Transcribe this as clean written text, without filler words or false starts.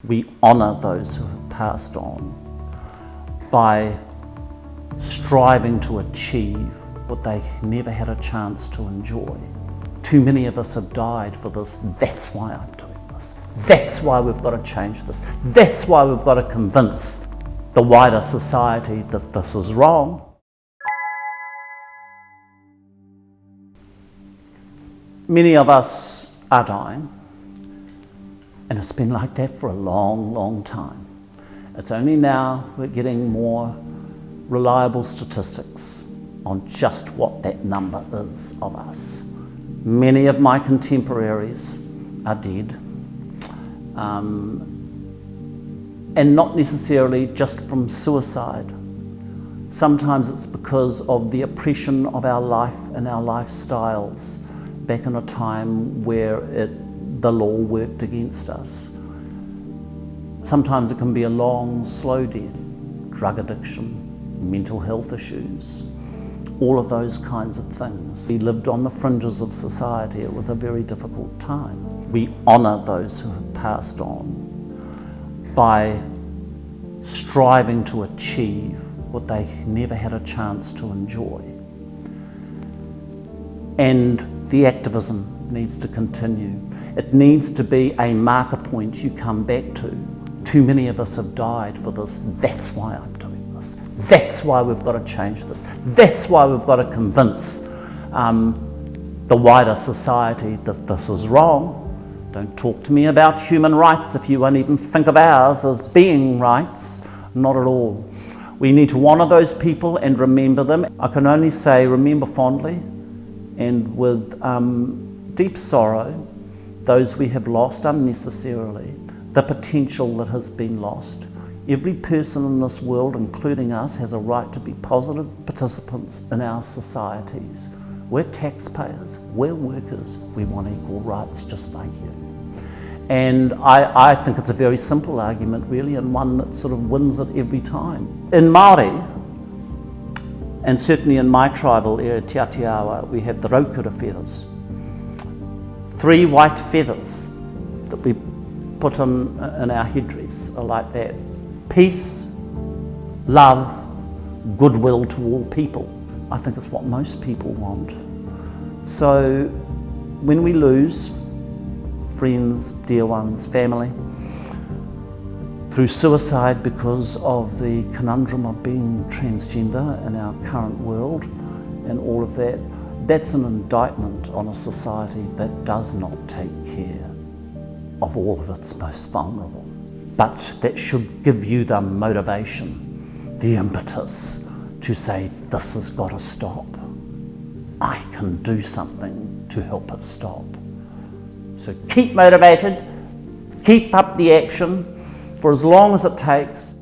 We honour those who have passed on by striving to achieve what they never had a chance to enjoy. Too many of us have died for this. That's why I'm doing this. That's why we've got to change this. That's why we've got to convince the wider society that this is wrong. Many of us are dying. And it's been like that for a long, long time. It's only now we're getting more reliable statistics on just what that number is of us. Many of my contemporaries are dead, and not necessarily just from suicide. Sometimes it's because of the oppression of our life and our lifestyles back in a time where the law worked against us. Sometimes it can be a long, slow death, drug addiction, mental health issues, all of those kinds of things. We lived on the fringes of society. It was a very difficult time. We honour those who have passed on by striving to achieve what they never had a chance to enjoy. And the activism needs to continue. It needs to be a marker point you come back to. Too many of us have died for this. That's why I'm doing this. That's why we've got to change this. That's why we've got to convince the wider society that this is wrong. Don't talk to me about human rights if you won't even think of ours as being rights. Not at all. We need to honour those people and remember them. I can only say remember fondly and with deep sorrow those we have lost unnecessarily, the potential that has been lost. Every person in this world, including us, has a right to be positive participants in our societies. We're taxpayers, we're workers, we want equal rights just like you. And I think it's a very simple argument really, and one that sort of wins it every time. In Māori, and certainly in my tribal area, Te Atiawa, we have the raukura feathers. 3 white feathers that we put in our headdress are like that. Peace, love, goodwill to all people. I think it's what most people want. So when we lose friends, dear ones, family, through suicide because of the conundrum of being transgender in our current world and all of that, that's an indictment on a society that does not take care of all of its most vulnerable. But that should give you the motivation, the impetus to say, this has got to stop. I can do something to help it stop. So keep motivated, keep up the action for as long as it takes.